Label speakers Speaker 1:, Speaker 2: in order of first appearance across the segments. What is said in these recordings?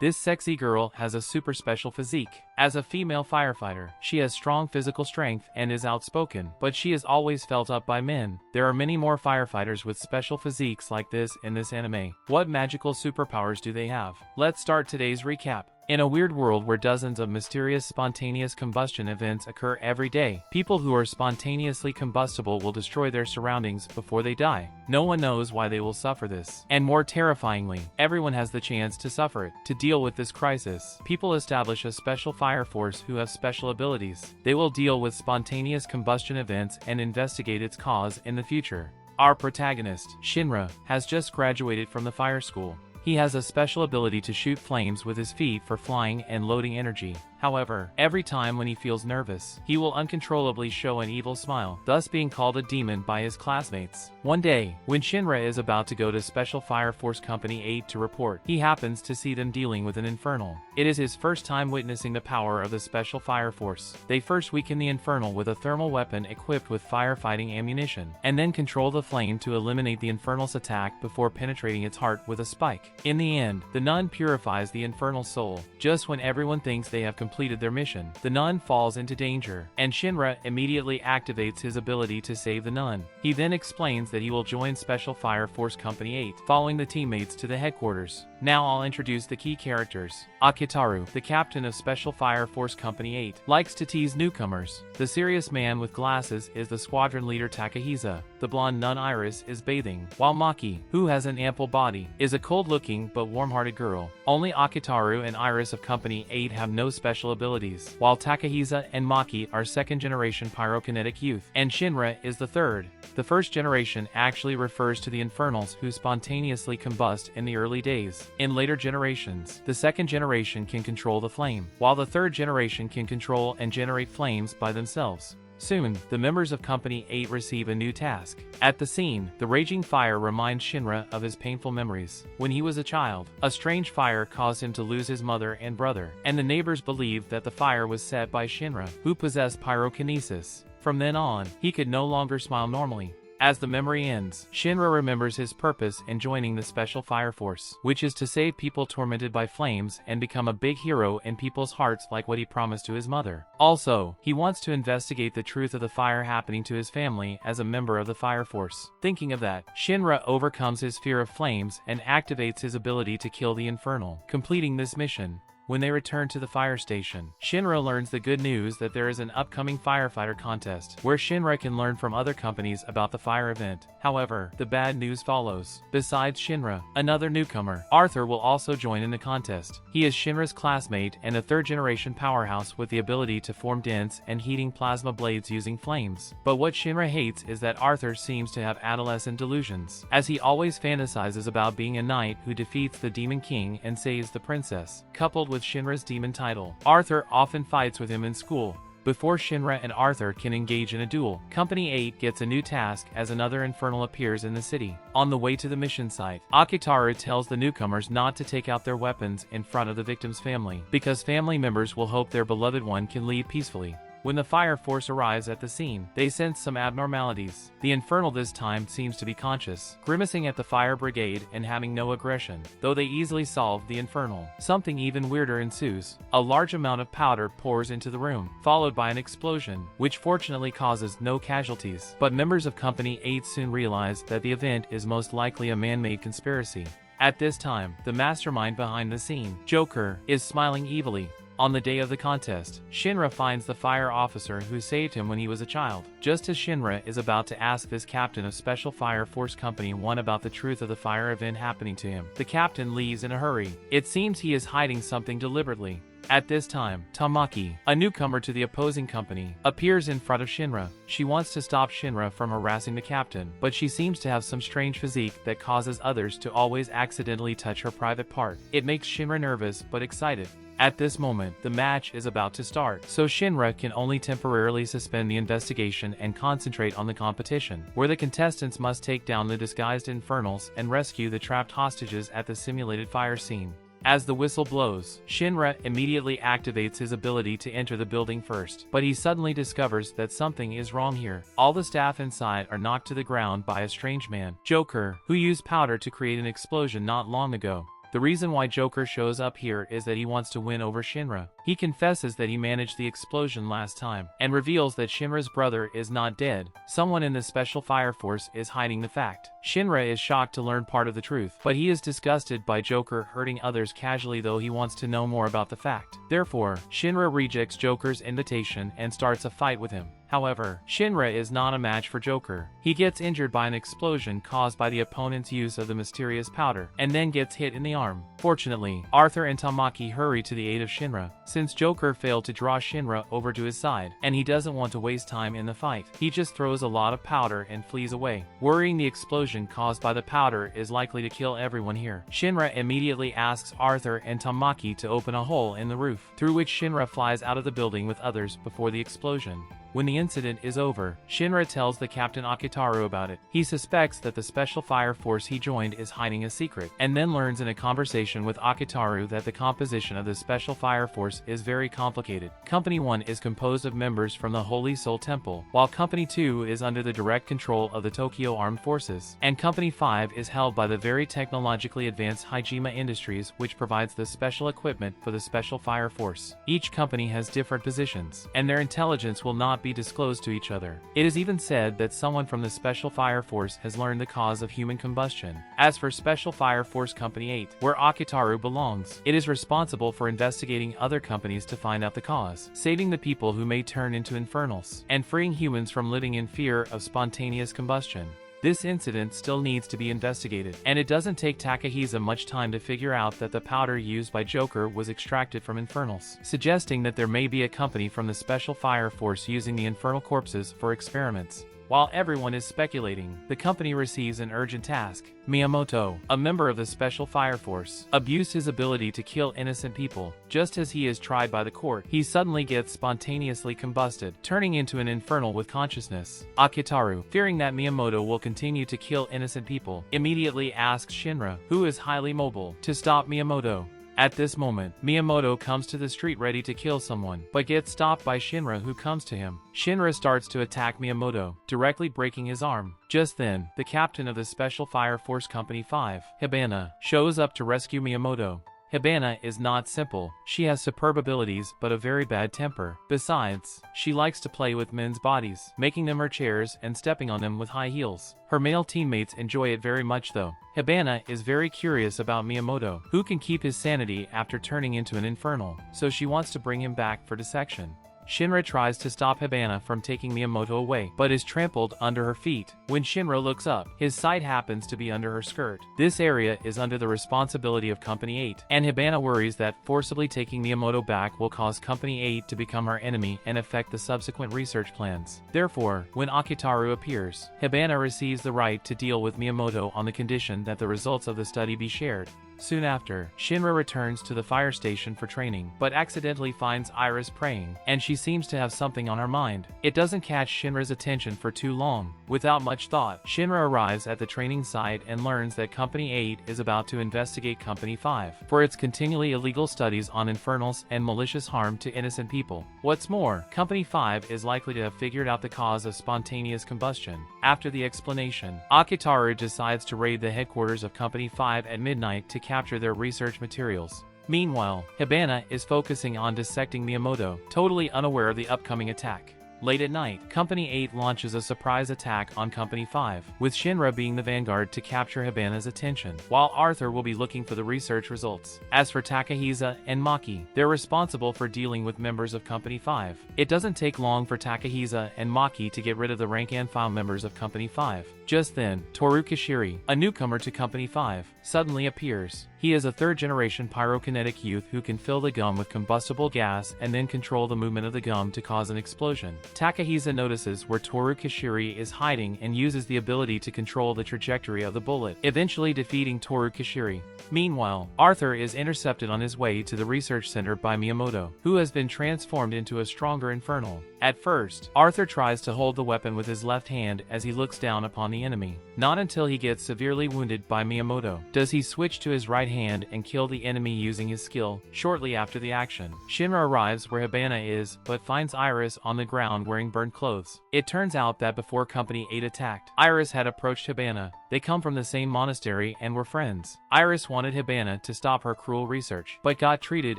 Speaker 1: This sexy girl has a super special physique. As a female firefighter, she has strong physical strength and is outspoken, but she is always felt up by men. There are many more firefighters with special physiques like this in this anime. What magical superpowers do they have? Let's start today's recap. In a weird world where dozens of mysterious spontaneous combustion events occur every day, people who are spontaneously combustible will destroy their surroundings before they die. No one knows why they will suffer this. And more terrifyingly, everyone has the chance to suffer it. To deal with this crisis, people establish a special fire force who have special abilities. They will deal with spontaneous combustion events and investigate its cause in the future. Our protagonist, Shinra, has just graduated from the fire school. He has a special ability to shoot flames with his feet for flying and loading energy. However, every time when he feels nervous, he will uncontrollably show an evil smile, thus being called a demon by his classmates. One day, when Shinra is about to go to Special Fire Force Company 8 to report, he happens to see them dealing with an infernal. It is his first time witnessing the power of the Special Fire Force. They first weaken the infernal with a thermal weapon equipped with firefighting ammunition, and then control the flame to eliminate the infernal's attack before penetrating its heart with a spike. In the end, the nun purifies the infernal soul. Just when everyone thinks they have completed their mission, the nun falls into danger, and Shinra immediately activates his ability to save the nun. He then explains that he will join Special Fire Force Company 8, following the teammates to the headquarters. Now I'll introduce the key characters. Akitaru, the captain of Special Fire Force Company 8, likes to tease newcomers. The serious man with glasses is the squadron leader Takahisa. The blonde nun Iris is bathing, while Maki, who has an ample body, is a cold-looking but warm-hearted girl. Only Akitaru and Iris of Company 8 have no special abilities, while Takahisa and Maki are second-generation pyrokinetic youth, and Shinra is the third. The first generation actually refers to the infernals who spontaneously combust in the early days. In later generations, the second generation can control the flame, while the third generation can control and generate flames by themselves. Soon, the members of Company 8 receive a new task. At the scene, the raging fire reminds Shinra of his painful memories. When he was a child, a strange fire caused him to lose his mother and brother, and the neighbors believed that the fire was set by Shinra, who possessed pyrokinesis. From then on, he could no longer smile normally. As the memory ends, Shinra remembers his purpose in joining the Special Fire Force, which is to save people tormented by flames and become a big hero in people's hearts like what he promised to his mother. Also, he wants to investigate the truth of the fire happening to his family as a member of the Fire Force. Thinking of that, Shinra overcomes his fear of flames and activates his ability to kill the infernal, completing this mission. When they return to the fire station, Shinra learns the good news that there is an upcoming firefighter contest, where Shinra can learn from other companies about the fire event. However, the bad news follows. Besides Shinra, another newcomer, Arthur, will also join in the contest. He is Shinra's classmate and a third-generation powerhouse with the ability to form dense and heating plasma blades using flames. But what Shinra hates is that Arthur seems to have adolescent delusions, as he always fantasizes about being a knight who defeats the Demon King and saves the princess. Coupled with Shinra's demon title, Arthur often fights with him in school. Before Shinra and Arthur can engage in a duel, Company 8 gets a new task as another infernal appears in the city. On the way to the mission site, Akitaru tells the newcomers not to take out their weapons in front of the victim's family, because family members will hope their beloved one can leave peacefully. When the fire force arrives at the scene, they sense some abnormalities. The infernal this time seems to be conscious, grimacing at the fire brigade and having no aggression, though they easily solve the infernal. Something even weirder ensues. A large amount of powder pours into the room, followed by an explosion, which fortunately causes no casualties. But members of Company 8 soon realize that the event is most likely a man-made conspiracy. At this time, the mastermind behind the scene, Joker, is smiling evilly. On the day of the contest, Shinra finds the fire officer who saved him when he was a child. Just as Shinra is about to ask this captain of Special Fire Force Company 1 about the truth of the fire event happening to him, the captain leaves in a hurry. It seems he is hiding something deliberately. At this time, Tamaki, a newcomer to the opposing company, appears in front of Shinra. She wants to stop Shinra from harassing the captain, but she seems to have some strange physique that causes others to always accidentally touch her private part. It makes Shinra nervous but excited. At this moment, the match is about to start, so Shinra can only temporarily suspend the investigation and concentrate on the competition, where the contestants must take down the disguised infernals and rescue the trapped hostages at the simulated fire scene. As the whistle blows, Shinra immediately activates his ability to enter the building first, but he suddenly discovers that something is wrong here. All the staff inside are knocked to the ground by a strange man, Joker, who used powder to create an explosion not long ago. The reason why Joker shows up here is that he wants to win over Shinra. He confesses that he managed the explosion last time, and reveals that Shinra's brother is not dead. Someone in the Special Fire Force is hiding the fact. Shinra is shocked to learn part of the truth, but he is disgusted by Joker hurting others casually, though he wants to know more about the fact. Therefore, Shinra rejects Joker's invitation and starts a fight with him. However, Shinra is not a match for Joker. He gets injured by an explosion caused by the opponent's use of the mysterious powder, and then gets hit in the arm. Fortunately, Arthur and Tamaki hurry to the aid of Shinra, since Joker failed to draw Shinra over to his side, and he doesn't want to waste time in the fight. He just throws a lot of powder and flees away, worrying the explosion caused by the powder is likely to kill everyone here. Shinra immediately asks Arthur and Tamaki to open a hole in the roof, through which Shinra flies out of the building with others before the explosion. When the incident is over, Shinra tells the Captain Akitaru about it. He suspects that the Special Fire Force he joined is hiding a secret, and then learns in a conversation with Akitaru that the composition of the Special Fire Force is very complicated. Company 1 is composed of members from the Holy Soul Temple, while Company 2 is under the direct control of the Tokyo Armed Forces, and Company 5 is held by the very technologically advanced Hijima Industries, which provides the special equipment for the Special Fire Force. Each company has different positions, and their intelligence will not be disclosed to each other. It is even said that someone from the Special Fire Force has learned the cause of human combustion. As for Special Fire Force Company 8, where Akitaru belongs, it is responsible for investigating other companies to find out the cause, saving the people who may turn into infernals, and freeing humans from living in fear of spontaneous combustion. This incident still needs to be investigated, and it doesn't take Takahisa much time to figure out that the powder used by Joker was extracted from infernals, suggesting that there may be a company from the Special Fire Force using the infernal corpses for experiments. While everyone is speculating, the company receives an urgent task. Miyamoto, a member of the Special Fire Force, abused his ability to kill innocent people. Just as he is tried by the court, he suddenly gets spontaneously combusted, turning into an infernal with consciousness. Akitaru, fearing that Miyamoto will continue to kill innocent people, immediately asks Shinra, who is highly mobile, to stop Miyamoto. At this moment, Miyamoto comes to the street ready to kill someone, but gets stopped by Shinra, who comes to him. Shinra starts to attack Miyamoto, directly breaking his arm. Just then, the captain of the Special Fire Force Company 5, Hibana, shows up to rescue Miyamoto. Hibana is not simple. She has superb abilities but a very bad temper. Besides, she likes to play with men's bodies, making them her chairs and stepping on them with high heels. Her male teammates enjoy it very much though. Hibana is very curious about Miyamoto, who can keep his sanity after turning into an infernal, so she wants to bring him back for dissection. Shinra tries to stop Hibana from taking Miyamoto away, but is trampled under her feet. When Shinra looks up, his sight happens to be under her skirt. This area is under the responsibility of Company 8, and Hibana worries that forcibly taking Miyamoto back will cause Company 8 to become her enemy and affect the subsequent research plans. Therefore, when Akitaru appears, Hibana receives the right to deal with Miyamoto on the condition that the results of the study be shared. Soon after, Shinra returns to the fire station for training, but accidentally finds Iris praying, and she seems to have something on her mind. It doesn't catch Shinra's attention for too long. Without much thought, Shinra arrives at the training site and learns that Company 8 is about to investigate Company 5 for its continually illegal studies on infernals and malicious harm to innocent people. What's more, Company 5 is likely to have figured out the cause of spontaneous combustion. After the explanation, Akitaru decides to raid the headquarters of Company 5 at midnight to capture their research materials. Meanwhile, Hibana is focusing on dissecting Miyamoto, totally unaware of the upcoming attack. Late at night, Company 8 launches a surprise attack on Company 5, with Shinra being the vanguard to capture Hibana's attention, while Arthur will be looking for the research results. As for Takahisa and Maki, they're responsible for dealing with members of Company 5. It doesn't take long for Takahisa and Maki to get rid of the rank-and-file members of Company 5. Just then, Toru Kishiri, a newcomer to Company 5, suddenly appears. He is a third-generation pyrokinetic youth who can fill the gum with combustible gas and then control the movement of the gum to cause an explosion. Takahisa notices where Toru Kishiri is hiding and uses the ability to control the trajectory of the bullet, eventually defeating Toru Kishiri. Meanwhile, Arthur is intercepted on his way to the research center by Miyamoto, who has been transformed into a stronger infernal. At first, Arthur tries to hold the weapon with his left hand as he looks down upon the enemy. Not until he gets severely wounded by Miyamoto does he switch to his right hand and kill the enemy using his skill. Shortly after the action, Shinra arrives where Hibana is, but finds Iris on the ground wearing burned clothes. It turns out that before Company 8 attacked, Iris had approached Hibana. They come from the same monastery and were friends. Iris wanted Hibana to stop her cruel research, but got treated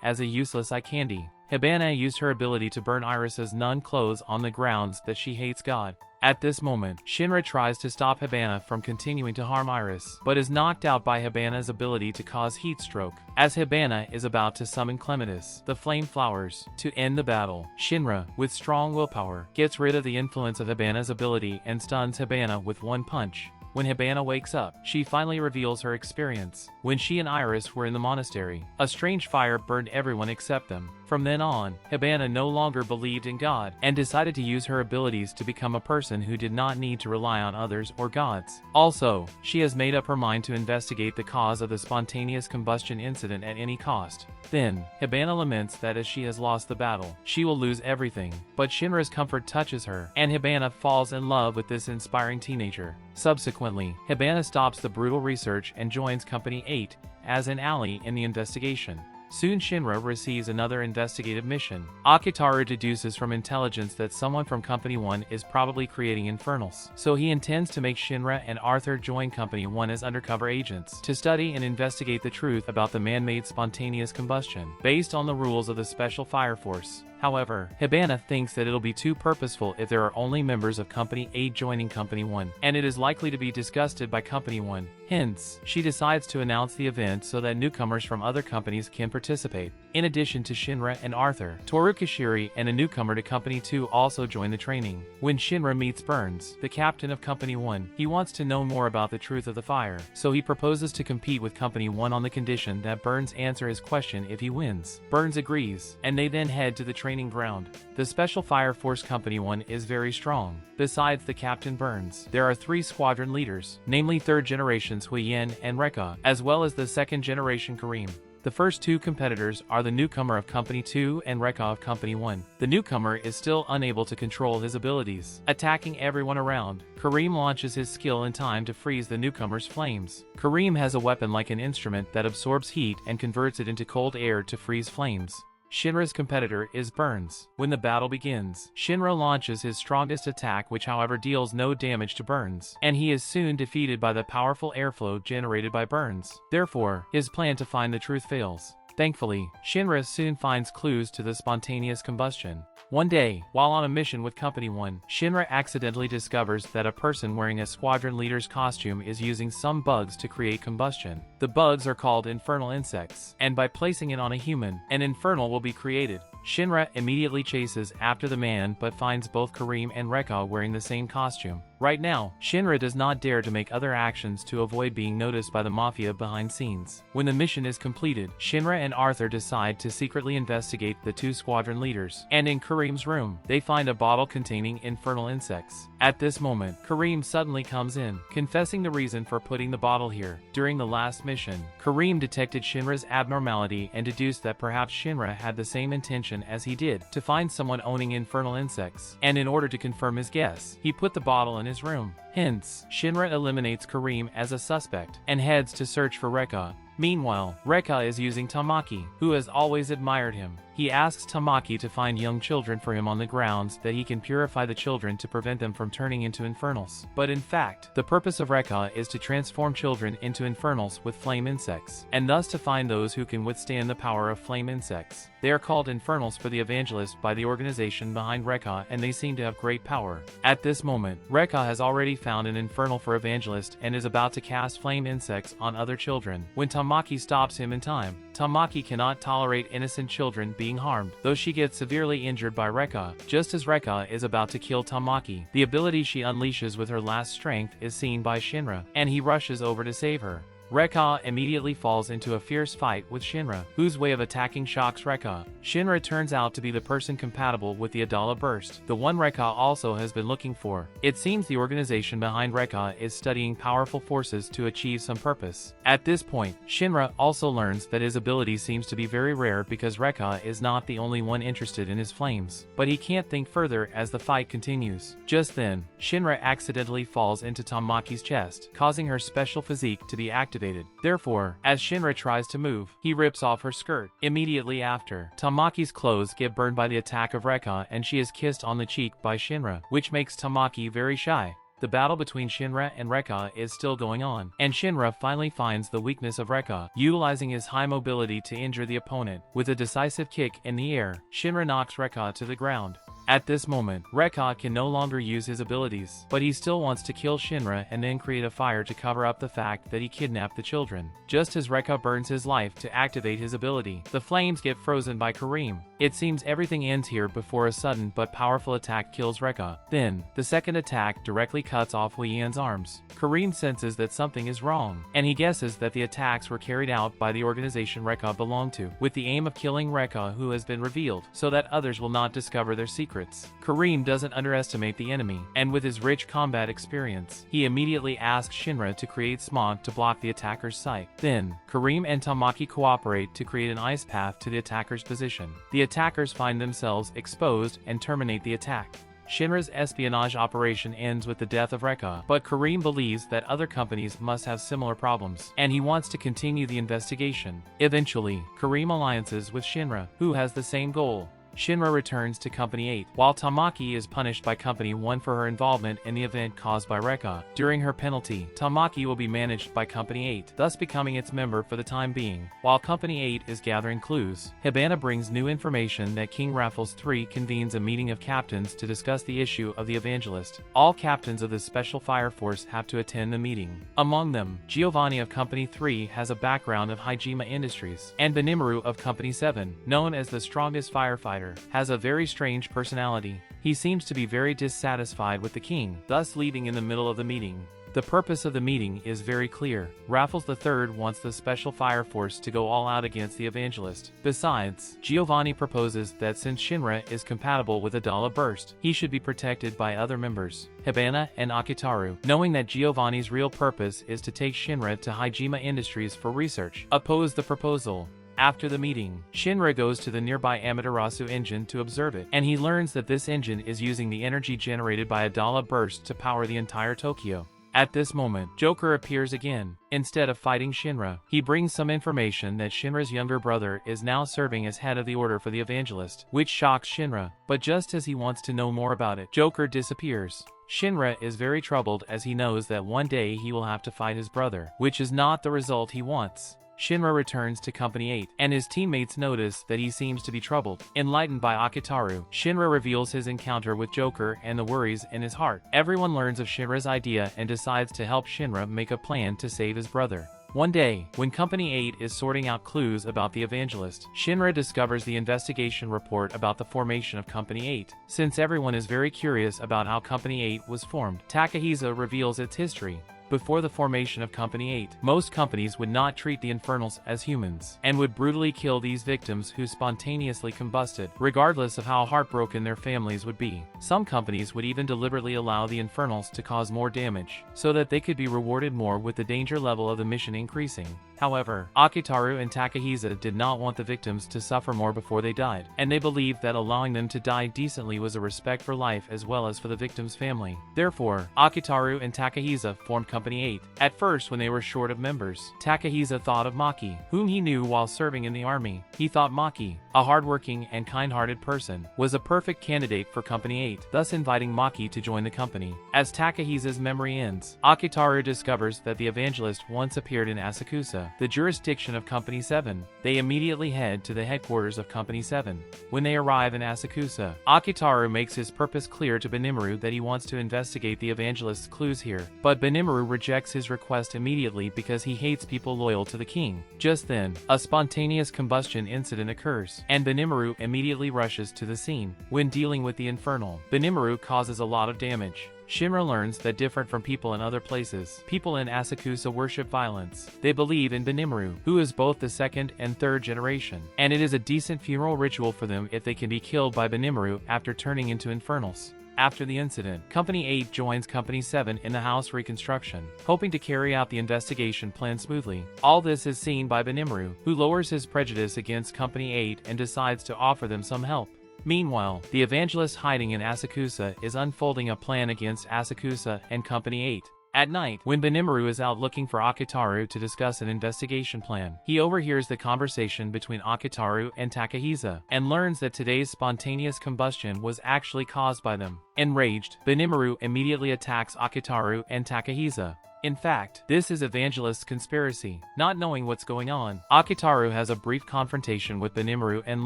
Speaker 1: as a useless eye candy. Hibana used her ability to burn Iris's nun clothes on the grounds that she hates God. At this moment, Shinra tries to stop Hibana from continuing to harm Iris, but is knocked out by Hibana's ability to cause heat stroke. As Hibana is about to summon Clematis, the flame flowers, to end the battle, Shinra, with strong willpower, gets rid of the influence of Hibana's ability and stuns Hibana with one punch. When Hibana wakes up, she finally reveals her experience. When she and Iris were in the monastery, a strange fire burned everyone except them. From then on, Hibana no longer believed in God, and decided to use her abilities to become a person who did not need to rely on others or gods. Also, she has made up her mind to investigate the cause of the spontaneous combustion incident at any cost. Then, Hibana laments that as she has lost the battle, she will lose everything. But Shinra's comfort touches her, and Hibana falls in love with this inspiring teenager. Subsequently, Hibana stops the brutal research and joins Company 8 as an ally in the investigation. Soon Shinra receives another investigative mission. Akitaru deduces from intelligence that someone from Company 1 is probably creating infernals, so he intends to make Shinra and Arthur join Company 1 as undercover agents to study and investigate the truth about the man-made spontaneous combustion, based on the rules of the Special Fire Force. However, Hibana thinks that it'll be too purposeful if there are only members of Company 8 joining Company 1, and it is likely to be disgusted by Company 1. Hence, she decides to announce the event so that newcomers from other companies can participate. In addition to Shinra and Arthur, Torukashiri and a newcomer to Company 2 also join the training. When Shinra meets Burns, the captain of Company 1, he wants to know more about the truth of the fire, so he proposes to compete with Company 1 on the condition that Burns answer his question if he wins. Burns agrees, and they then head to the training ground. The Special Fire Force Company 1 is very strong. Besides the Captain Burns, there are 3 squadron leaders, namely 3rd generations Huiyen and Rekka, as well as the 2nd generation Kareem. The first 2 competitors are the newcomer of Company 2 and Rekka of Company 1. The newcomer is still unable to control his abilities, attacking everyone around. Kareem launches his skill in time to freeze the newcomer's flames. Kareem has a weapon like an instrument that absorbs heat and converts it into cold air to freeze flames. Shinra's competitor is Burns. When the battle begins, Shinra launches his strongest attack, which however deals no damage to Burns, and he is soon defeated by the powerful airflow generated by Burns. Therefore, his plan to find the truth fails. Thankfully, Shinra soon finds clues to the spontaneous combustion. One day, while on a mission with Company 1, Shinra accidentally discovers that a person wearing a squadron leader's costume is using some bugs to create combustion. The bugs are called infernal insects, and by placing it on a human, an infernal will be created. Shinra immediately chases after the man but finds both Kareem and Rekka wearing the same costume. Right now, Shinra does not dare to make other actions to avoid being noticed by the Mafia behind scenes. When the mission is completed, Shinra and Arthur decide to secretly investigate the 2 squadron leaders, and in Kareem's room, they find a bottle containing infernal insects. At this moment, Kareem suddenly comes in, confessing the reason for putting the bottle here. During the last mission, Kareem detected Shinra's abnormality and deduced that perhaps Shinra had the same intention as he did, to find someone owning infernal insects, and in order to confirm his guess, he put the bottle in his room. Hence, Shinra eliminates Kareem as a suspect, and heads to search for Rekka. Meanwhile, Rekka is using Tamaki, who has always admired him. He asks Tamaki to find young children for him on the grounds that he can purify the children to prevent them from turning into infernals. But in fact, the purpose of Rekka is to transform children into infernals with flame insects, and thus to find those who can withstand the power of flame insects. They are called infernals for the evangelist by the organization behind Rekka, and they seem to have great power. At this moment, Rekka has already found an infernal for evangelist and is about to cast flame insects on other children, when Tamaki stops him in time. Tamaki cannot tolerate innocent children being harmed, though she gets severely injured by Rekka. Just as Rekka is about to kill Tamaki, the ability she unleashes with her last strength is seen by Shinra, and he rushes over to save her. Rekka immediately falls into a fierce fight with Shinra, whose way of attacking shocks Rekka. Shinra turns out to be the person compatible with the Adala burst, the one Rekka also has been looking for. It seems the organization behind Rekka is studying powerful forces to achieve some purpose. At this point, Shinra also learns that his ability seems to be very rare because Rekka is not the only one interested in his flames, but he can't think further as the fight continues. Just then, Shinra accidentally falls into Tamaki's chest, causing her special physique to be activated activated. Therefore, as Shinra tries to move, he rips off her skirt. Immediately after, Tamaki's clothes get burned by the attack of Rekka and she is kissed on the cheek by Shinra, which makes Tamaki very shy. The battle between Shinra and Rekka is still going on, and Shinra finally finds the weakness of Rekka, utilizing his high mobility to injure the opponent. With a decisive kick in the air, Shinra knocks Rekka to the ground. At this moment, Rekka can no longer use his abilities, but he still wants to kill Shinra and then create a fire to cover up the fact that he kidnapped the children. Just as Rekka burns his life to activate his ability, the flames get frozen by Kareem. It seems everything ends here before a sudden but powerful attack kills Rekka. Then, the second attack directly cuts off Lian's arms. Kareem senses that something is wrong, and he guesses that the attacks were carried out by the organization Rekka belonged to, with the aim of killing Rekka, who has been revealed, so that others will not discover their secrets. Kareem doesn't underestimate the enemy, and with his rich combat experience, he immediately asks Shinra to create smog to block the attacker's sight. Then, Kareem and Tamaki cooperate to create an ice path to the attacker's position. The attackers find themselves exposed and terminate the attack. Shinra's espionage operation ends with the death of Rekka, but Kareem believes that other companies must have similar problems, and he wants to continue the investigation. Eventually, Kareem alliances with Shinra, who has the same goal. Shinra returns to Company 8, while Tamaki is punished by Company 1 for her involvement in the event caused by Rekka. During her penalty, Tamaki will be managed by Company 8, thus becoming its member for the time being. While Company 8 is gathering clues, Hibana brings new information that King Raffles III convenes a meeting of captains to discuss the issue of the Evangelist. All captains of the Special Fire Force have to attend the meeting. Among them, Giovanni of Company 3 has a background of Hijima Industries, and Benimaru of Company 7, known as the strongest firefighter, has a very strange personality. He seems to be very dissatisfied with the king, thus leaving in the middle of the meeting. The purpose of the meeting is very clear. Raffles III wants the Special Fire Force to go all out against the Evangelist. Besides, Giovanni proposes that since Shinra is compatible with Adala Burst, he should be protected by other members. Hibana and Akitaru, knowing that Giovanni's real purpose is to take Shinra to Hijima Industries for research, oppose the proposal. After the meeting, Shinra goes to the nearby Amaterasu engine to observe it, and he learns that this engine is using the energy generated by Adala Burst to power the entire Tokyo. At this moment, Joker appears again. Instead of fighting Shinra, he brings some information that Shinra's younger brother is now serving as head of the Order for the Evangelist, which shocks Shinra. But just as he wants to know more about it, Joker disappears. Shinra is very troubled as he knows that one day he will have to fight his brother, which is not the result he wants. Shinra returns to Company 8, and his teammates notice that he seems to be troubled. Enlightened by Akitaru, Shinra reveals his encounter with Joker and the worries in his heart. Everyone learns of Shinra's idea and decides to help Shinra make a plan to save his brother. One day, when Company 8 is sorting out clues about the Evangelist, Shinra discovers the investigation report about the formation of Company 8. Since everyone is very curious about how Company 8 was formed, Takahisa reveals its history. Before the formation of Company 8, most companies would not treat the Infernals as humans, and would brutally kill these victims who spontaneously combusted, regardless of how heartbroken their families would be. Some companies would even deliberately allow the Infernals to cause more damage, so that they could be rewarded more with the danger level of the mission increasing. However, Akitaru and Takahisa did not want the victims to suffer more before they died, and they believed that allowing them to die decently was a respect for life as well as for the victim's family. Therefore, Akitaru and Takahisa formed Company 8. At first, when they were short of members, Takahisa thought of Maki, whom he knew while serving in the army. He thought Maki, a hardworking and kind-hearted person, was a perfect candidate for Company 8, thus inviting Maki to join the company. As Takahisa's memory ends, Akitaru discovers that the Evangelist once appeared in Asakusa, the jurisdiction of Company 7. They immediately head to the headquarters of Company 7. When they arrive in Asakusa, Akitaru makes his purpose clear to Benimaru that he wants to investigate the Evangelist's clues here, but Benimaru rejects his request immediately because he hates people loyal to the king. Just then, a spontaneous combustion incident occurs, and Benimaru immediately rushes to the scene. When dealing with the Infernal, Benimaru causes a lot of damage. Shinra learns that different from people in other places, people in Asakusa worship violence. They believe in Benimaru, who is both the second and third generation, and it is a decent funeral ritual for them if they can be killed by Benimaru after turning into Infernals. After the incident, Company 8 joins Company 7 in the house reconstruction, hoping to carry out the investigation plan smoothly. All this is seen by Benimaru, who lowers his prejudice against Company 8 and decides to offer them some help. Meanwhile, the Evangelist hiding in Asakusa is unfolding a plan against Asakusa and Company 8. At night, when Benimaru is out looking for Akitaru to discuss an investigation plan, he overhears the conversation between Akitaru and Takahisa, and learns that today's spontaneous combustion was actually caused by them. Enraged, Benimaru immediately attacks Akitaru and Takahisa. In fact, this is Evangelist's conspiracy. Not knowing what's going on, Akitaru has a brief confrontation with Benimaru and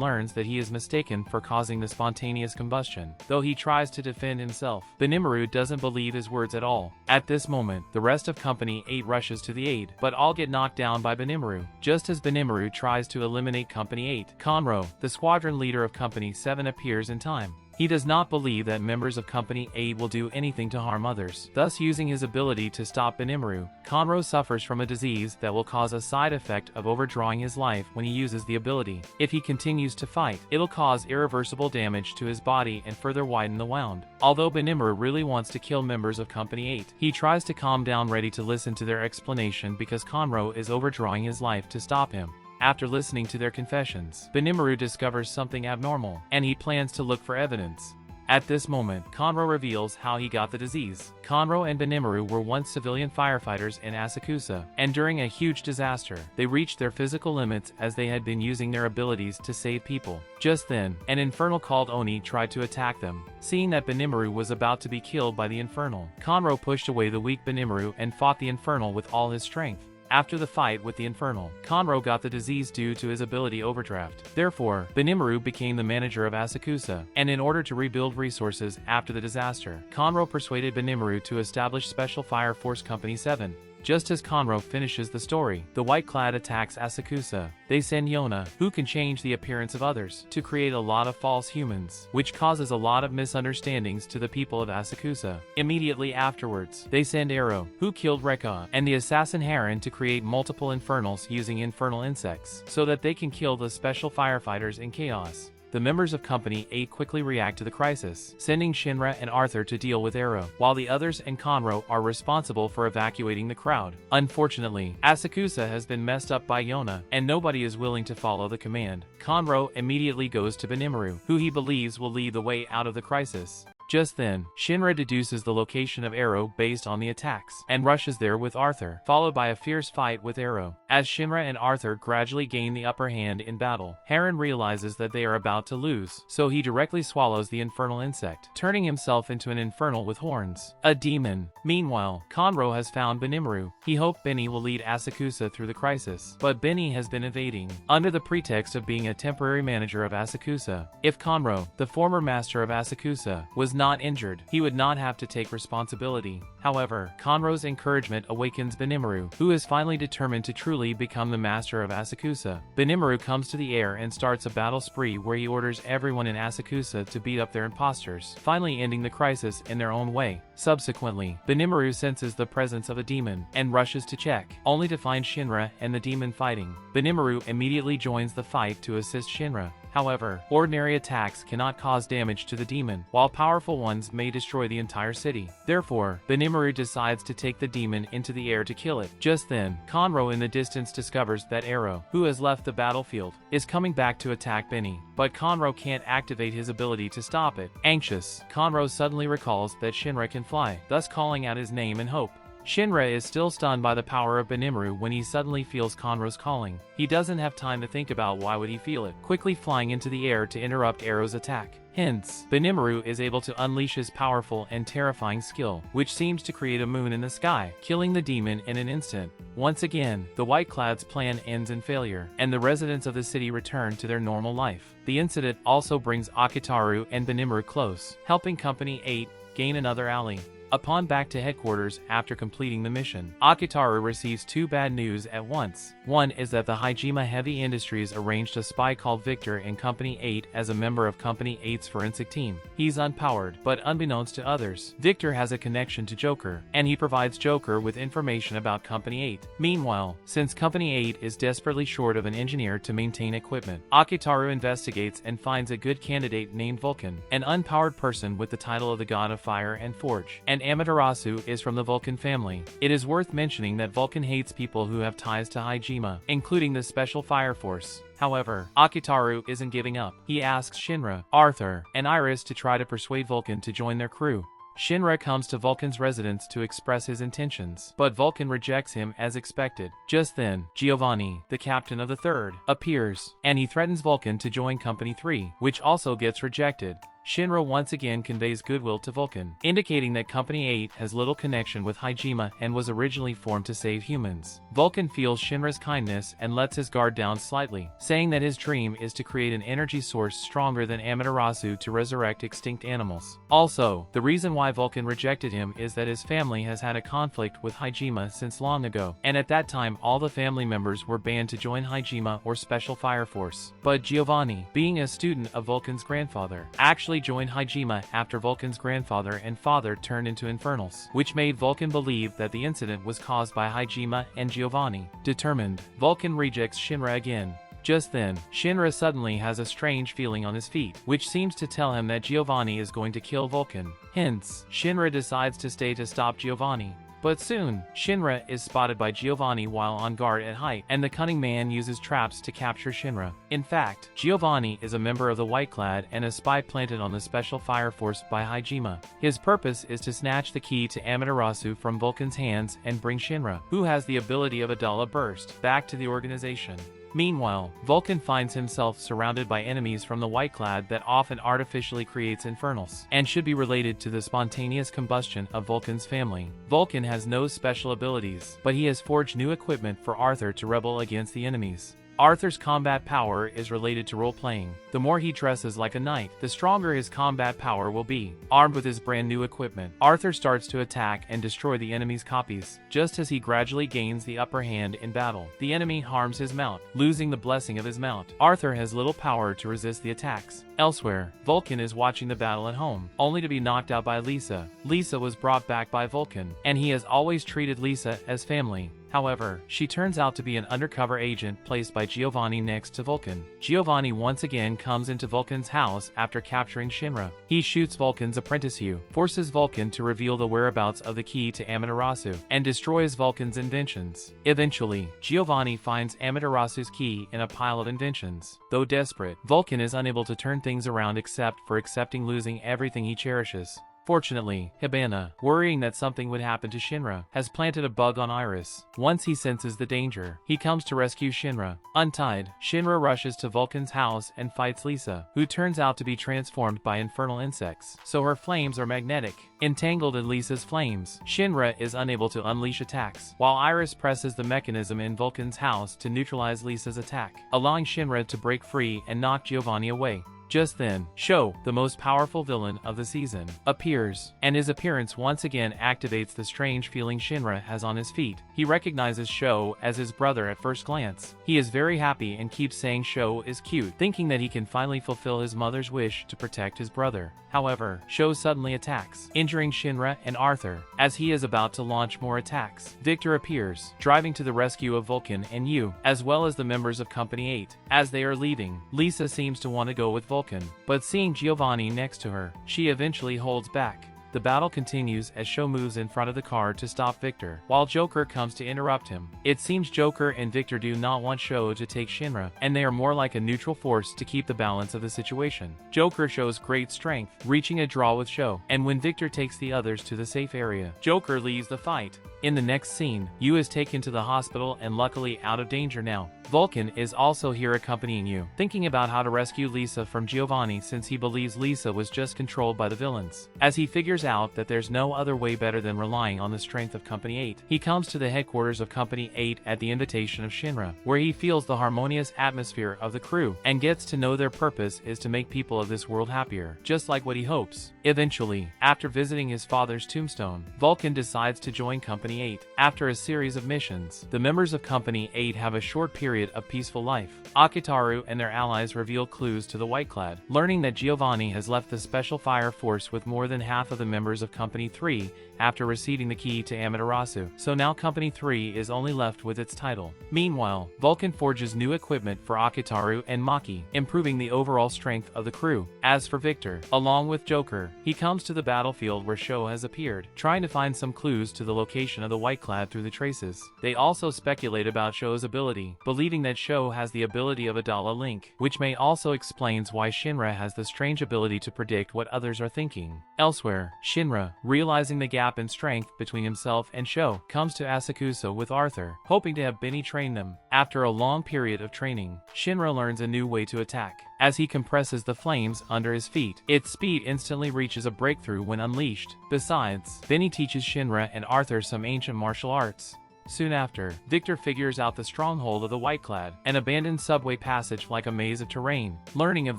Speaker 1: learns that he is mistaken for causing the spontaneous combustion. Though he tries to defend himself, Benimaru doesn't believe his words at all. At this moment, the rest of Company 8 rushes to the aid, but all get knocked down by Benimaru. Just as Benimaru tries to eliminate Company 8, Conro, the squadron leader of Company 7, appears in time. He does not believe that members of Company 8 will do anything to harm others, thus using his ability to stop Benimaru. Conro suffers from a disease that will cause a side effect of overdrawing his life when he uses the ability. If he continues to fight, it'll cause irreversible damage to his body and further widen the wound. Although Benimaru really wants to kill members of Company 8, he tries to calm down, ready to listen to their explanation because Conro is overdrawing his life to stop him. After listening to their confessions, Benimaru discovers something abnormal, and he plans to look for evidence. At this moment, Conro reveals how he got the disease. Conro and Benimaru were once civilian firefighters in Asakusa, and during a huge disaster, they reached their physical limits as they had been using their abilities to save people. Just then, an infernal called Oni tried to attack them. Seeing that Benimaru was about to be killed by the infernal, Conro pushed away the weak Benimaru and fought the infernal with all his strength. After the fight with the Infernal, Conro got the disease due to his ability Overdraft. Therefore, Benimaru became the manager of Asakusa, and in order to rebuild resources after the disaster, Conro persuaded Benimaru to establish Special Fire Force Company 7. Just as Conro finishes the story, the White Clad attacks Asakusa. They send Yona, who can change the appearance of others, to create a lot of false humans, which causes a lot of misunderstandings to the people of Asakusa. Immediately afterwards, they send Arrow, who killed Rekka, and the assassin Heron to create multiple infernals using infernal insects, so that they can kill the special firefighters in chaos. The members of Company 8 quickly react to the crisis, sending Shinra and Arthur to deal with Arrow, while the others and Conro are responsible for evacuating the crowd. Unfortunately, Asakusa has been messed up by Yona, and nobody is willing to follow the command. Conro immediately goes to Benimaru, who he believes will lead the way out of the crisis. Just then, Shinra deduces the location of Arrow based on the attacks, and rushes there with Arthur, followed by a fierce fight with Arrow. As Shinra and Arthur gradually gain the upper hand in battle, Heron realizes that they are about to lose, so he directly swallows the infernal insect, turning himself into an infernal with horns, a demon. Meanwhile, Conro has found Benimaru. He hoped Benny will lead Asakusa through the crisis, but Benny has been evading, under the pretext of being a temporary manager of Asakusa. If Conro, the former master of Asakusa, was not injured, he would not have to take responsibility. However, Conro's encouragement awakens Benimaru, who is finally determined to truly become the master of Asakusa. Benimaru comes to the air and starts a battle spree where he orders everyone in Asakusa to beat up their imposters, finally ending the crisis in their own way. Subsequently, Benimaru senses the presence of a demon and rushes to check, only to find Shinra and the demon fighting. Benimaru immediately joins the fight to assist Shinra. However, ordinary attacks cannot cause damage to the demon, while powerful ones may destroy the entire city. Therefore, Benimaru decides to take the demon into the air to kill it. Just then, Conro in the distance discovers that Arrow, who has left the battlefield, is coming back to attack Benny, but Conro can't activate his ability to stop it. Anxious, Conro suddenly recalls that Shinra can fly, thus calling out his name in hope. Shinra is still stunned by the power of Benimaru when he suddenly feels Conro's calling. He doesn't have time to think about why would he feel it, quickly flying into the air to interrupt Arrow's attack. Hence, Benimaru is able to unleash his powerful and terrifying skill, which seems to create a moon in the sky, killing the demon in an instant. Once again, the White Clad's plan ends in failure, and the residents of the city return to their normal life. The incident also brings Akitaru and Benimaru close, helping Company 8 gain another ally. Upon back to headquarters after completing the mission, Akitaru receives two bad news at once. One is that the Hajima Heavy Industries arranged a spy called Victor in Company 8 as a member of Company 8's forensic team. He's unpowered, but unbeknownst to others, Victor has a connection to Joker, and he provides Joker with information about Company 8. Meanwhile, since Company 8 is desperately short of an engineer to maintain equipment, Akitaru investigates and finds a good candidate named Vulcan, an unpowered person with the title of the God of Fire and Forge, and Amaterasu is from the Vulcan family. It is worth mentioning that Vulcan hates people who have ties to Hajima, including the Special Fire Force. However, Akitaru isn't giving up. He asks Shinra, Arthur, and Iris to try to persuade Vulcan to join their crew. Shinra comes to Vulcan's residence to express his intentions, but Vulcan rejects him as expected. Just then, Giovanni, the captain of the Third, appears, and he threatens Vulcan to join Company 3, which also gets rejected. Shinra once again conveys goodwill to Vulcan, indicating that Company 8 has little connection with Hajime and was originally formed to save humans. Vulcan feels Shinra's kindness and lets his guard down slightly, saying that his dream is to create an energy source stronger than Amaterasu to resurrect extinct animals. Also, the reason why Vulcan rejected him is that his family has had a conflict with Hajime since long ago, and at that time all the family members were banned to join Hajime or Special Fire Force. But Giovanni, being a student of Vulcan's grandfather, actually joined Hajime after Vulcan's grandfather and father turned into infernals, which made Vulcan believe that the incident was caused by Hajime and Giovanni. Determined, Vulcan rejects Shinra again. Just then, Shinra suddenly has a strange feeling on his feet, which seems to tell him that Giovanni is going to kill Vulcan. Hence, Shinra decides to stay to stop Giovanni. But soon, Shinra is spotted by Giovanni while on guard at height, and the cunning man uses traps to capture Shinra. In fact, Giovanni is a member of the White Clad and a spy planted on the Special Fire Force by Hajime. His purpose is to snatch the key to Amaterasu from Vulcan's hands and bring Shinra, who has the ability of Adala Burst, back to the organization. Meanwhile, Vulcan finds himself surrounded by enemies from the White Clad that often artificially creates infernals, and should be related to the spontaneous combustion of Vulcan's family. Vulcan has no special abilities, but he has forged new equipment for Arthur to rebel against the enemies. Arthur's combat power is related to role-playing. The more he dresses like a knight, the stronger his combat power will be. Armed with his brand new equipment, Arthur starts to attack and destroy the enemy's copies. Just as he gradually gains the upper hand in battle, the enemy harms his mount, losing the blessing of his mount. Arthur has little power to resist the attacks. Elsewhere, Vulcan is watching the battle at home, only to be knocked out by Lisa. Lisa was brought back by Vulcan, and he has always treated Lisa as family. However, she turns out to be an undercover agent placed by Giovanni next to Vulcan. Giovanni once again comes into Vulcan's house after capturing Shinra. He shoots Vulcan's apprentice Hugh, forces Vulcan to reveal the whereabouts of the key to Amaterasu, and destroys Vulcan's inventions. Eventually, Giovanni finds Amaterasu's key in a pile of inventions. Though desperate, Vulcan is unable to turn things around except for accepting losing everything he cherishes. Fortunately, Hibana, worrying that something would happen to Shinra, has planted a bug on Iris. Once he senses the danger, he comes to rescue Shinra. Untied, Shinra rushes to Vulcan's house and fights Lisa, who turns out to be transformed by infernal insects, so her flames are magnetic. Entangled in Lisa's flames, Shinra is unable to unleash attacks, while Iris presses the mechanism in Vulcan's house to neutralize Lisa's attack, allowing Shinra to break free and knock Giovanni away. Just then, Sho, the most powerful villain of the season, appears, and his appearance once again activates the strange feeling Shinra has on his feet. He recognizes Sho as his brother at first glance. He is very happy and keeps saying Sho is cute, thinking that he can finally fulfill his mother's wish to protect his brother. However, Sho suddenly attacks, injuring Shinra and Arthur. As he is about to launch more attacks, Victor appears, driving to the rescue of Vulcan and Yu, as well as the members of Company 8. As they are leaving, Lisa seems to want to go with Vulcan, but seeing Giovanni next to her, she eventually holds back. The battle continues as Sho moves in front of the car to stop Victor, while Joker comes to interrupt him. It seems Joker and Victor do not want Sho to take Shinra, and they are more like a neutral force to keep the balance of the situation. Joker shows great strength, reaching a draw with Sho, and when Victor takes the others to the safe area, Joker leaves the fight. In the next scene, Yu is taken to the hospital and luckily out of danger now. Vulcan is also here accompanying Yu, thinking about how to rescue Lisa from Giovanni since he believes Lisa was just controlled by the villains. As he figures out that there's no other way better than relying on the strength of Company 8, he comes to the headquarters of Company 8 at the invitation of Shinra, where he feels the harmonious atmosphere of the crew, and gets to know their purpose is to make people of this world happier, just like what he hopes. Eventually, after visiting his father's tombstone, Vulcan decides to join Company 8. After a series of missions, the members of Company 8 have a short period of peaceful life. Akitaru and their allies reveal clues to the White Clad, learning that Giovanni has left the Special Fire Force with more than half of the members of Company 3 after receiving the key to Amaterasu, so now Company 3 is only left with its title. Meanwhile, Vulcan forges new equipment for Akitaru and Maki, improving the overall strength of the crew. As for Victor, along with Joker, he comes to the battlefield where Sho has appeared, trying to find some clues to the location location of the White-clad through the traces. They also speculate about Sho's ability, believing that Sho has the ability of a Dala link, which may also explains why Shinra has the strange ability to predict what others are thinking. Elsewhere, Shinra, realizing the gap in strength between himself and Sho, comes to Asakusa with Arthur, hoping to have Benny train them. After a long period of training, Shinra learns a new way to attack. As he compresses the flames under his feet, its speed instantly reaches a breakthrough when unleashed. Besides, Benny teaches Shinra and Arthur some ancient martial arts. Soon after, Victor figures out the stronghold of the White-clad, an abandoned subway passage like a maze of terrain. Learning of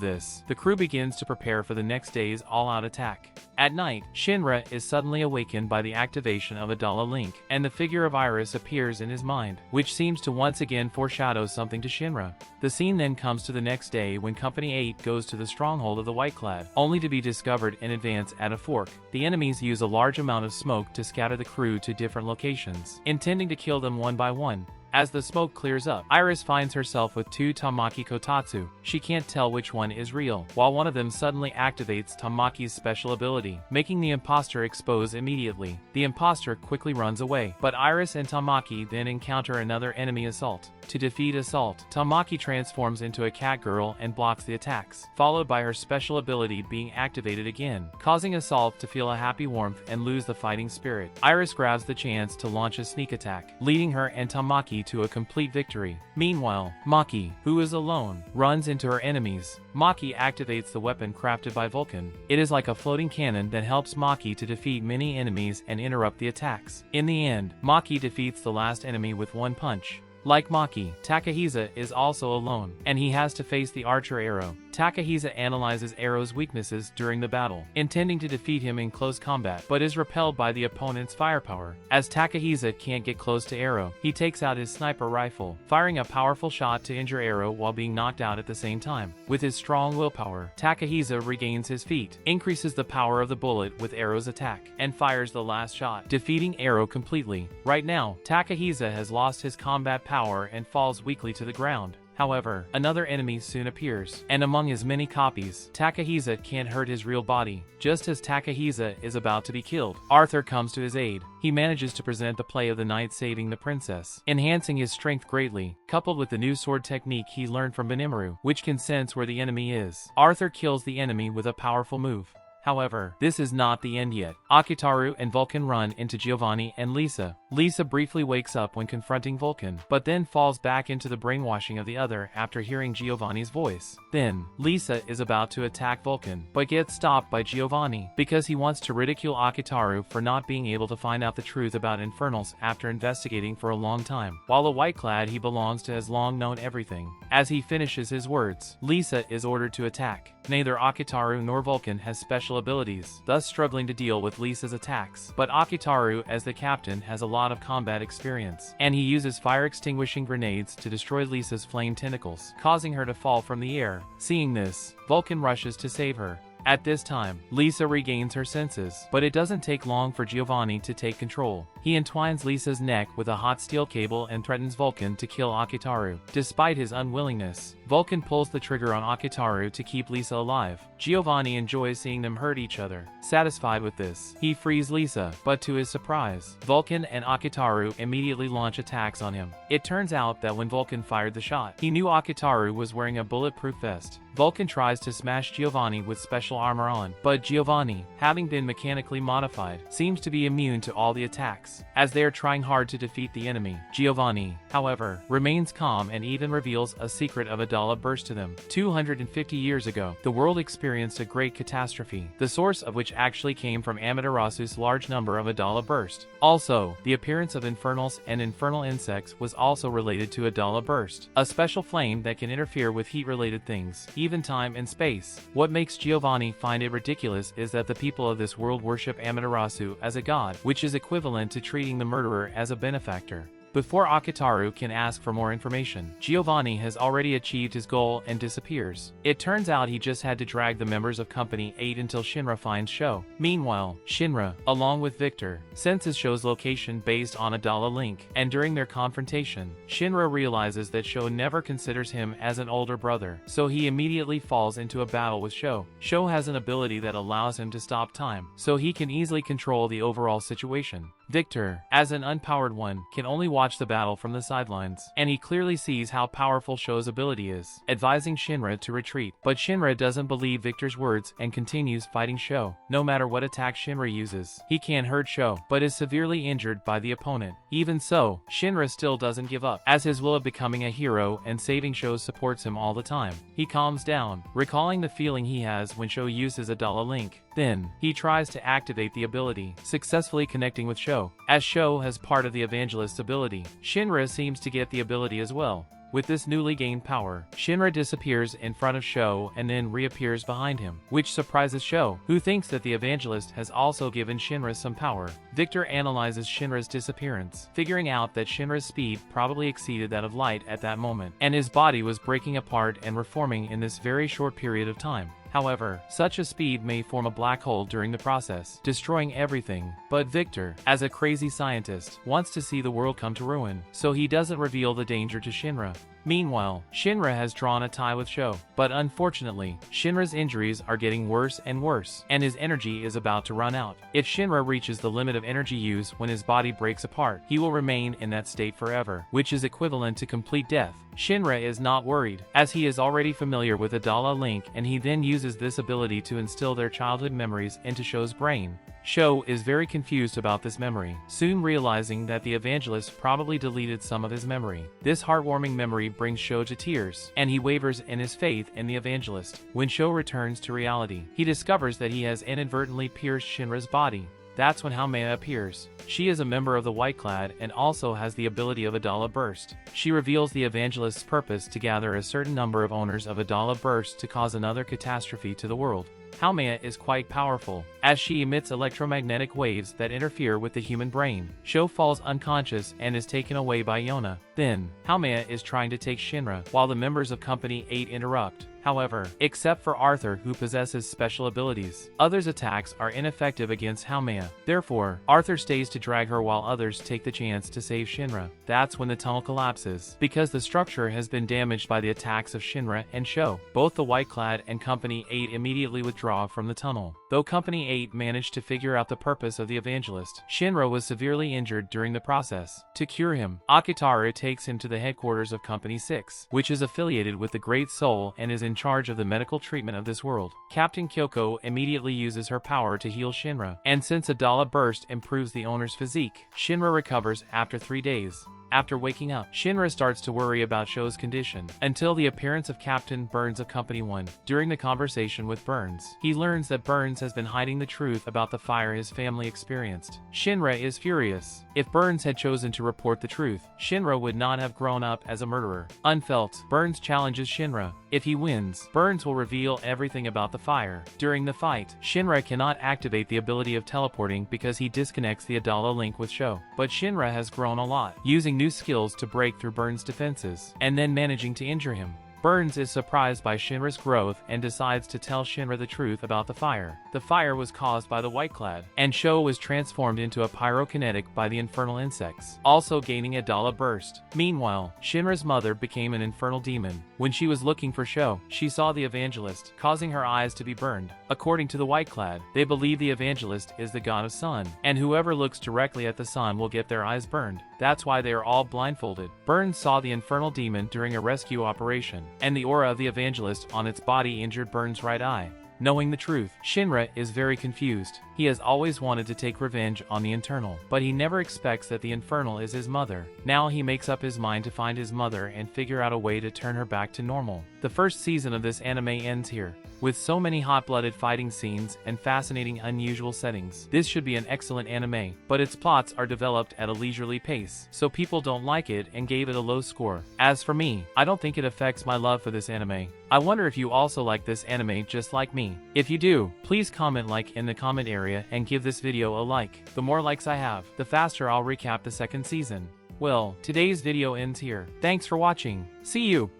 Speaker 1: this, the crew begins to prepare for the next day's all-out attack. At night, Shinra is suddenly awakened by the activation of a Dala link, and the figure of Iris appears in his mind, which seems to once again foreshadow something to Shinra. The scene then comes to the next day when Company 8 goes to the stronghold of the White-clad, only to be discovered in advance at a fork. The enemies use a large amount of smoke to scatter the crew to different locations, intending to kill them one by one. As the smoke clears up, Iris finds herself with two Tamaki Kotatsu. She can't tell which one is real, while one of them suddenly activates Tamaki's special ability, making the imposter expose immediately. The imposter quickly runs away, but Iris and Tamaki then encounter another enemy Assault. To defeat Assault, Tamaki transforms into a cat girl and blocks the attacks, followed by her special ability being activated again, causing Assault to feel a happy warmth and lose the fighting spirit. Iris grabs the chance to launch a sneak attack, leading her and Tamaki to a complete victory. Meanwhile, Maki, who is alone, runs into her enemies. Maki activates the weapon crafted by Vulcan. It is like a floating cannon that helps Maki to defeat many enemies and interrupt the attacks. In the end, Maki defeats the last enemy with one punch. Like Maki, Takahisa is also alone, and he has to face the archer Arrow. Takahisa analyzes Arrow's weaknesses during the battle, intending to defeat him in close combat, but is repelled by the opponent's firepower. As Takahisa can't get close to Arrow, he takes out his sniper rifle, firing a powerful shot to injure Arrow while being knocked out at the same time. With his strong willpower, Takahisa regains his feet, increases the power of the bullet with Arrow's attack, and fires the last shot, defeating Arrow completely. Right now, Takahisa has lost his combat power and falls weakly to the ground. However, another enemy soon appears, and among his many copies, Takahisa can't hurt his real body. Just as Takahisa is about to be killed, Arthur comes to his aid. He manages to present the play of the night saving the princess, enhancing his strength greatly, coupled with the new sword technique he learned from Benimaru, which can sense where the enemy is. Arthur kills the enemy with a powerful move. However, this is not the end yet. Akitaru and Vulcan run into Giovanni and Lisa. Lisa briefly wakes up when confronting Vulcan, but then falls back into the brainwashing of the other after hearing Giovanni's voice. Then, Lisa is about to attack Vulcan, but gets stopped by Giovanni because he wants to ridicule Akitaru for not being able to find out the truth about infernals after investigating for a long time. While a white-clad he belongs to has long known everything. As he finishes his words, Lisa is ordered to attack. Neither Akitaru nor Vulcan has special abilities, thus struggling to deal with Lisa's attacks. But Akitaru, as the captain, has a lot of combat experience, and he uses fire-extinguishing grenades to destroy Lisa's flame tentacles, causing her to fall from the air. Seeing this, Vulcan rushes to save her. At this time, Lisa regains her senses, but it doesn't take long for Giovanni to take control. He entwines Lisa's neck with a hot steel cable and threatens Vulcan to kill Akitaru. Despite his unwillingness, Vulcan pulls the trigger on Akitaru to keep Lisa alive. Giovanni enjoys seeing them hurt each other. Satisfied with this, he frees Lisa, but to his surprise, Vulcan and Akitaru immediately launch attacks on him. It turns out that when Vulcan fired the shot, he knew Akitaru was wearing a bulletproof vest. Vulcan tries to smash Giovanni with special armor on, but Giovanni, having been mechanically modified, seems to be immune to all the attacks. As they are trying hard to defeat the enemy, Giovanni, however, remains calm and even reveals a secret of a Dala burst to them. 250 years ago, the world experienced a great catastrophe, the source of which actually came from Amaterasu's large number of a Dala burst. Also, the appearance of infernals and infernal insects was also related to a Dala burst, a special flame that can interfere with heat-related things, even time and space. What makes Giovanni find it ridiculous is that the people of this world worship Amaterasu as a god, which is equivalent to treating the murderer as a benefactor. Before Akitaru can ask for more information, Giovanni has already achieved his goal and disappears. It turns out he just had to drag the members of Company 8 until Shinra finds Sho. Meanwhile, Shinra, along with Victor, senses Sho's location based on a Dala link, and during their confrontation, Shinra realizes that Sho never considers him as an older brother, so he immediately falls into a battle with Sho. Sho has an ability that allows him to stop time, so he can easily control the overall situation. Victor, as an unpowered one, can only watch the battle from the sidelines, and he clearly sees how powerful Sho's ability is, advising Shinra to retreat. But Shinra doesn't believe Victor's words and continues fighting Sho. No matter what attack Shinra uses, he can't hurt Sho, but is severely injured by the opponent. Even so, Shinra still doesn't give up, as his will of becoming a hero and saving Sho supports him all the time. He calms down, recalling the feeling he has when Sho uses a Dala Link. Then, he tries to activate the ability, successfully connecting with Sho. As Sho has part of the Evangelist's ability, Shinra seems to get the ability as well. With this newly gained power, Shinra disappears in front of Sho and then reappears behind him, which surprises Sho, who thinks that the Evangelist has also given Shinra some power. Victor analyzes Shinra's disappearance, figuring out that Shinra's speed probably exceeded that of light at that moment, and his body was breaking apart and reforming in this very short period of time. However, such a speed may form a black hole during the process, destroying everything. But Victor, as a crazy scientist, wants to see the world come to ruin, so he doesn't reveal the danger to Shinra. Meanwhile, Shinra has drawn a tie with Sho, but unfortunately, Shinra's injuries are getting worse and worse, and his energy is about to run out. If Shinra reaches the limit of energy use when his body breaks apart, he will remain in that state forever, which is equivalent to complete death. Shinra is not worried, as he is already familiar with the Dala Link, and he then uses this ability to instill their childhood memories into Sho's brain. Sho is very confused about this memory, soon realizing that the Evangelist probably deleted some of his memory. This heartwarming memory brings Sho to tears, and he wavers in his faith in the Evangelist. When Sho returns to reality, he discovers that he has inadvertently pierced Shinra's body. That's when Haumea appears. She is a member of the White Clad and also has the ability of Adala Burst. She reveals the Evangelist's purpose to gather a certain number of owners of Adala Burst to cause another catastrophe to the world. Haumea is quite powerful, as she emits electromagnetic waves that interfere with the human brain. Sho falls unconscious and is taken away by Yona. Then, Haumea is trying to take Shinra, while the members of Company 8 interrupt. However, except for Arthur, who possesses special abilities, others' attacks are ineffective against Haumea. Therefore, Arthur stays to drag her while others take the chance to save Shinra. That's when the tunnel collapses, because the structure has been damaged by the attacks of Shinra and Sho. Both the White Clad and Company 8 immediately withdraw from the tunnel. Though Company 8 managed to figure out the purpose of the Evangelist, Shinra was severely injured during the process. To cure him, Akitaru takes him to the headquarters of Company 6, which is affiliated with the Great Soul and is in charge of the medical treatment of this world. Captain Kyoko immediately uses her power to heal Shinra, and since Adala Burst improves the owner's physique, Shinra recovers after 3 days. After waking up, Shinra starts to worry about Sho's condition, until the appearance of Captain Burns of Company 1. During the conversation with Burns, he learns that Burns has been hiding the truth about the fire his family experienced. Shinra is furious. If Burns had chosen to report the truth, Shinra would not have grown up as a murderer. Unfelt, Burns challenges Shinra. If he wins, Burns will reveal everything about the fire. During the fight, Shinra cannot activate the ability of teleporting because he disconnects the Adala Link with Sho. But Shinra has grown a lot, using new skills to break through Burns' defenses, and then managing to injure him. Burns is surprised by Shinra's growth and decides to tell Shinra the truth about the fire. The fire was caused by the White Clad, and Sho was transformed into a pyrokinetic by the infernal insects, also gaining a Dala Burst. Meanwhile, Shinra's mother became an infernal demon. When she was looking for Sho, she saw the Evangelist, causing her eyes to be burned. According to the White Clad, they believe the Evangelist is the god of sun, and whoever looks directly at the sun will get their eyes burned. That's why they are all blindfolded. Burns saw the infernal demon during a rescue operation, and the aura of the Evangelist on its body injured Burns' right eye. Knowing the truth, Shinra is very confused. He has always wanted to take revenge on the Internal, but he never expects that the Infernal is his mother. Now he makes up his mind to find his mother and figure out a way to turn her back to normal. The first season of this anime ends here. With so many hot-blooded fighting scenes and fascinating unusual settings, this should be an excellent anime, but its plots are developed at a leisurely pace, so people don't like it and gave it a low score. As for me, I don't think it affects my love for this anime. I wonder if you also like this anime just like me. If you do, please comment like in the comment area and give this video a like. The more likes I have, the faster I'll recap the second season. Well, today's video ends here. Thanks for watching. See you!